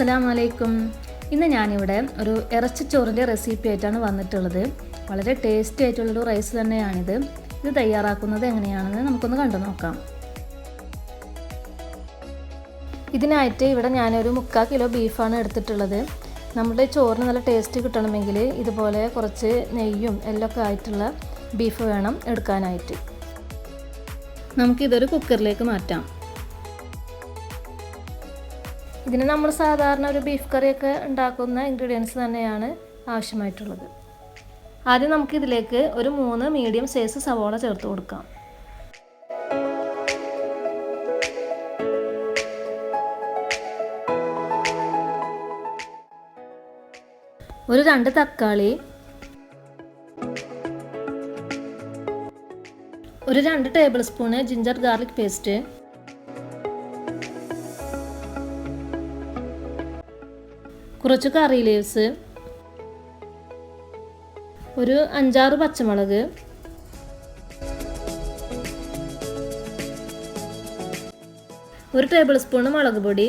അസ്സലാമലൈക്കും. ഇന്ന് ഞാനിവിടെ ഒരു ഇറച്ചിച്ചോറിൻ്റെ റെസിപ്പി ആയിട്ടാണ് വന്നിട്ടുള്ളത്. വളരെ ടേസ്റ്റി ആയിട്ടുള്ളൊരു റൈസ് തന്നെയാണിത്. ഇത് തയ്യാറാക്കുന്നത് എങ്ങനെയാണെന്ന് നമുക്കൊന്ന് കണ്ടു നോക്കാം. ഇതിനായിട്ട് ഇവിടെ ഞാനൊരു 3/4 കിലോ ബീഫാണ് എടുത്തിട്ടുള്ളത്. നമ്മുടെ ചോറിന് നല്ല ടേസ്റ്റ് കിട്ടണമെങ്കിൽ ഇതുപോലെ കുറച്ച് നെയ്യും എല്ലൊക്കെ ആയിട്ടുള്ള ബീഫ് വേണം എടുക്കാനായിട്ട്. നമുക്കിതൊരു കുക്കറിലേക്ക് മാറ്റാം. ഇതിന് നമ്മൾ സാധാരണ ഒരു ബീഫ് കറിയൊക്കെ ഉണ്ടാക്കുന്ന ഇൻഗ്രീഡിയൻസ് തന്നെയാണ് ആവശ്യമായിട്ടുള്ളത്. ആദ്യം നമുക്കിതിലേക്ക് ഒരു 3 മീഡിയം സൈസ് സവോള ചേർത്ത് കൊടുക്കാം. ഒരു 2 തക്കാളി, ഒരു 2 table spoon ginger garlic paste, കുറച്ച് കറി ലീവ്സ്, ഒരു 5-6 പച്ചമുളക്, ഒരു ടേബിൾ സ്പൂൺ മുളക് പൊടി,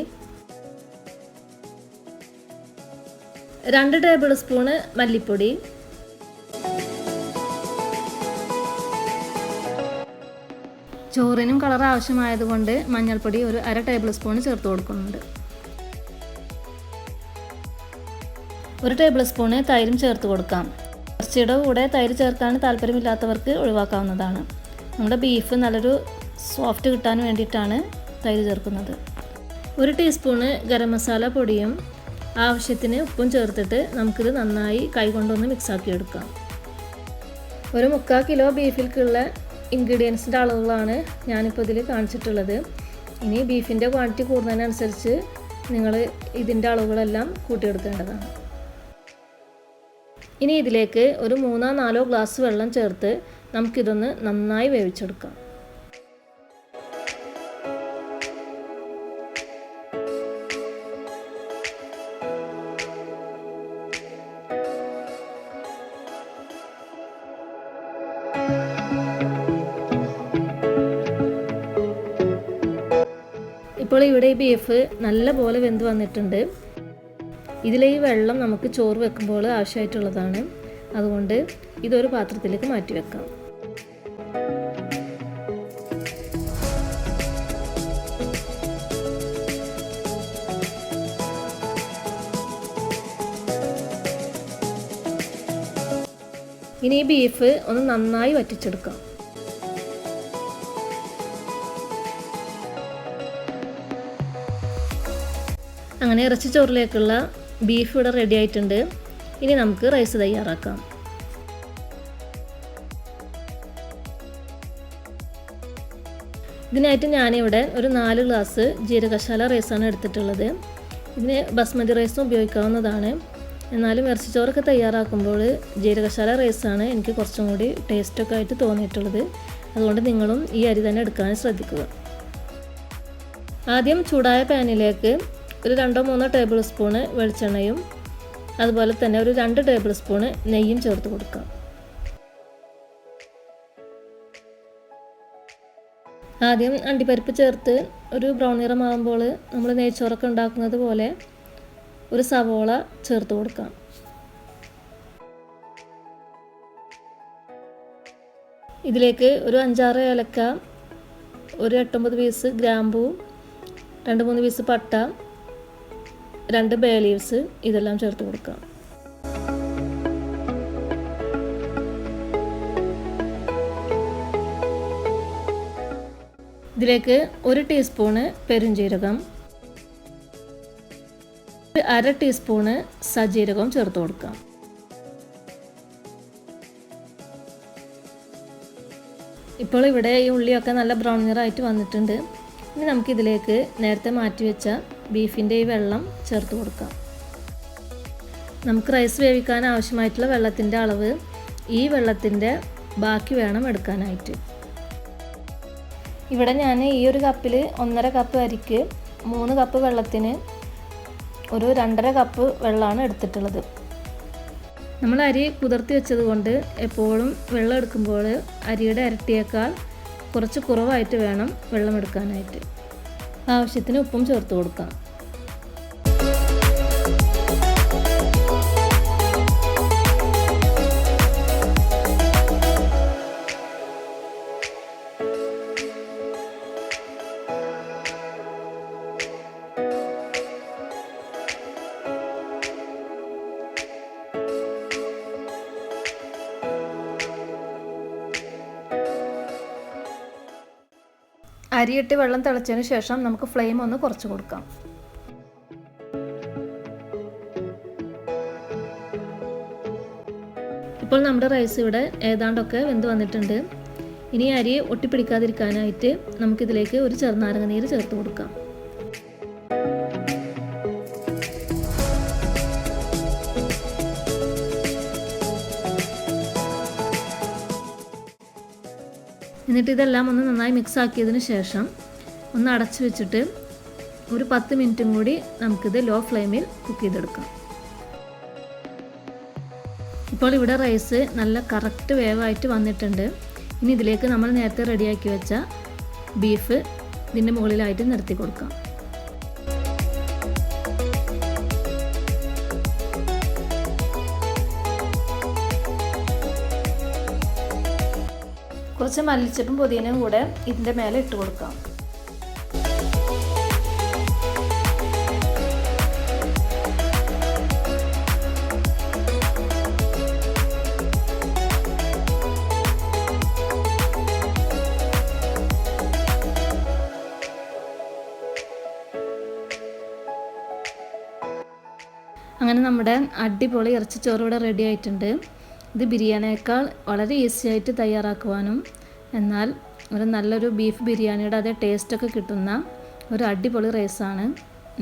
2 ടേബിൾ സ്പൂണ് മല്ലിപ്പൊടി, ചോറിനും കളർ ആവശ്യമായതുകൊണ്ട് മഞ്ഞൾപ്പൊടി ഒരു 1/2 ടേബിൾ സ്പൂൺ ചേർത്ത് കൊടുക്കുന്നുണ്ട്. 1 ടേബിൾ സ്പൂണ് തൈരും ചേർത്ത് കൊടുക്കാം. ഇറച്ചിയുടെ കൂടെ തൈര് ചേർക്കാൻ താല്പര്യമില്ലാത്തവർക്ക് ഒഴിവാക്കാവുന്നതാണ്. നമ്മുടെ ബീഫ് നല്ലൊരു സോഫ്റ്റ് കിട്ടാൻ വേണ്ടിയിട്ടാണ് തൈര് ചേർക്കുന്നത്. 1 ടീസ്പൂണ് ഗരം മസാല പൊടിയും ആവശ്യത്തിന് ഉപ്പും ചേർത്തിട്ട് നമുക്കിത് നന്നായി കൈകൊണ്ടൊന്ന് മിക്സാക്കി എടുക്കാം. ഒരു 3/4 കിലോ ബീഫിലേക്കുള്ള ഇൻഗ്രീഡിയൻസിൻ്റെ അളവുകളാണ് ഞാനിപ്പോൾ ഇതിൽ കാണിച്ചിട്ടുള്ളത്. ഇനി ബീഫിൻ്റെ ക്വാണ്ടിറ്റി കൂടുന്നതിനനുസരിച്ച് നിങ്ങൾ ഇതിൻ്റെ അളവുകളെല്ലാം കൂട്ടിയെടുക്കേണ്ടതാണ്. ഇനി ഇതിലേക്ക് ഒരു 3-4 ഗ്ലാസ് വെള്ളം ചേർത്ത് നമുക്കിതൊന്ന് നന്നായി വേവിച്ചെടുക്കാം. ഇപ്പോൾ ഇവിടെ ഈ ബീഫ് നല്ലപോലെ വെന്ത് വന്നിട്ടുണ്ട്. ഇതിലെ ഈ വെള്ളം നമുക്ക് ചോറ് വെക്കുമ്പോൾ ആവശ്യമായിട്ടുള്ളതാണ്. അതുകൊണ്ട് ഇതൊരു പാത്രത്തിലേക്ക് മാറ്റി വെക്കാം. ഇനി ഈ ബീഫ് ഒന്ന് നന്നായി വറ്റിച്ചെടുക്കാം. അങ്ങനെ ഇറച്ചിച്ചോറിലേക്കുള്ള ബീഫ് ഇവിടെ റെഡി ആയിട്ടുണ്ട്. ഇനി നമുക്ക് റൈസ് തയ്യാറാക്കാം. ഇതിനായിട്ട് ഞാനിവിടെ ഒരു 4 ഗ്ലാസ് ജീരകശാല റൈസാണ് എടുത്തിട്ടുള്ളത്. ഇതിന് ബസ്മതി റൈസും ഉപയോഗിക്കാവുന്നതാണ്. എന്നാലും ഇറച്ചിച്ചോറൊക്കെ തയ്യാറാക്കുമ്പോൾ ജീരകശാല റൈസാണ് എനിക്ക് കുറച്ചും കൂടി ടേസ്റ്റൊക്കെ ആയിട്ട് തോന്നിയിട്ടുള്ളത്. അതുകൊണ്ട് നിങ്ങളും ഈ അരി തന്നെ എടുക്കാൻ ശ്രദ്ധിക്കുക. ആദ്യം ചൂടായ പാനിലേക്ക് ഒരു 2-3 ടേബിൾ സ്പൂണ് വെളിച്ചെണ്ണയും അതുപോലെ തന്നെ ഒരു 2 ടേബിൾ സ്പൂണ് നെയ്യും ചേർത്ത് കൊടുക്കാം. ആദ്യം അണ്ടിപ്പരിപ്പ് ചേർത്ത് ഒരു ബ്രൗൺ നിറമാകുമ്പോൾ നമ്മൾ നെയ്ച്ചോറൊക്കെ ഉണ്ടാക്കുന്നത് പോലെ ഒരു സവോള ചേർത്ത് കൊടുക്കാം. ഇതിലേക്ക് ഒരു 5-6 ഏലക്ക, ഒരു 8-9 പീസ് ഗ്രാമ്പൂ, 2-3 പീസ് പട്ട, 2 ബേ ലീവ്സ് ഇതെല്ലാം ചേർത്ത് കൊടുക്കാം. ഇതിലേക്ക് 1 ടീസ്പൂണ് പെരുംജീരകം, 1/2 ടീസ്പൂണ് സജീരകം ചേർത്ത് കൊടുക്കാം. ഇപ്പോൾ ഇവിടെ ഈ ഉള്ളിയൊക്കെ നല്ല ബ്രൗൺ നിറമായിട്ട് വന്നിട്ടുണ്ട്. ഇനി നമുക്കിതിലേക്ക് നേരത്തെ മാറ്റി വെച്ച ബീഫിൻ്റെ ഈ വെള്ളം ചേർത്ത് കൊടുക്കാം. നമുക്ക് റൈസ് വേവിക്കാൻ ആവശ്യമായിട്ടുള്ള വെള്ളത്തിൻ്റെ അളവ് ഈ വെള്ളത്തിൻ്റെ ബാക്കി വേണം എടുക്കാനായിട്ട്. ഇവിടെ ഞാൻ ഈ ഒരു കപ്പിൽ 1.5 കപ്പ് അരിക്ക് 3 കപ്പ് വെള്ളത്തിന് ഒരു 2.5 കപ്പ് വെള്ളമാണ് എടുത്തിട്ടുള്ളത്. നമ്മൾ അരി കുതിർത്തി വെച്ചത് കൊണ്ട് എപ്പോഴും വെള്ളം എടുക്കുമ്പോൾ അരിയുടെ ഇരട്ടിയേക്കാൾ കുറച്ച് കുറവായിട്ട് വേണം വെള്ളം എടുക്കാനായിട്ട്. ആവശ്യത്തിന് ഉപ്പും ചേർത്ത് കൊടുക്കാം. അരിയിട്ട് വെള്ളം തിളച്ചതിന് ശേഷം നമുക്ക് ഫ്ലെയിം ഒന്ന് കുറച്ച് കൊടുക്കാം. ഇപ്പോൾ നമ്മുടെ റൈസ് ഇവിടെ ഏതാണ്ടൊക്കെ വെന്ത് വന്നിട്ടുണ്ട്. ഇനി അരി ഒട്ടിപ്പിടിക്കാതിരിക്കാനായിട്ട് നമുക്കിതിലേക്ക് ഒരു ചെറുനാരങ്ങ നീര് ചേർത്ത് കൊടുക്കാം. എന്നിട്ട് ഇതെല്ലാം ഒന്ന് നന്നായി മിക്സ് ആക്കിയതിന് ശേഷം ഒന്ന് അടച്ചു വെച്ചിട്ട് ഒരു 10 മിനിറ്റും കൂടി നമുക്കിത് ലോ ഫ്ലെയിമിൽ കുക്ക് ചെയ്തെടുക്കാം. ഇപ്പോൾ ഇവിടെ റൈസ് നല്ല കറക്റ്റ് വേവായിട്ട് വന്നിട്ടുണ്ട്. ഇനി ഇതിലേക്ക് നമ്മൾ നേരത്തെ റെഡിയാക്കി വെച്ച ബീഫ് ഇതിൻ്റെ മുകളിലായിട്ട് നിരത്തി കൊടുക്കാം. കുറച്ച് മല്ലിച്ചപ്പും പുതിനയും കൂടെ ഇതിൻ്റെ മേലെ ഇട്ട് കൊടുക്കാം. അങ്ങനെ നമ്മുടെ അടിപൊളി ഇറച്ചിച്ചോറ് ഇവിടെ റെഡി ആയിട്ടുണ്ട്. ഇത് ബിരിയാണിയേക്കാൾ വളരെ ഈസി ആയിട്ട് തയ്യാറാക്കുവാനും എന്നാൽ ഒരു നല്ലൊരു ബീഫ് ബിരിയാണിയുടെ അതേ ടേസ്റ്റൊക്കെ കിട്ടുന്ന ഒരു അടിപൊളി റൈസാണ്.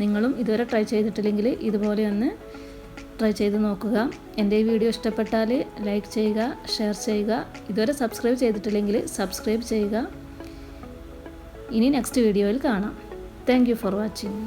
നിങ്ങളും ഇതുവരെ ട്രൈ ചെയ്തിട്ടില്ലെങ്കിൽ ഇതുപോലെ ഒന്ന് ട്രൈ ചെയ്ത് നോക്കുക. എൻ്റെ ഈ വീഡിയോ ഇഷ്ടപ്പെട്ടാൽ ലൈക്ക് ചെയ്യുക, ഷെയർ ചെയ്യുക. ഇതുവരെ സബ്സ്ക്രൈബ് ചെയ്തിട്ടില്ലെങ്കിൽ സബ്സ്ക്രൈബ് ചെയ്യുക. ഇനി നെക്സ്റ്റ് വീഡിയോയിൽ കാണാം. Thank you for watching.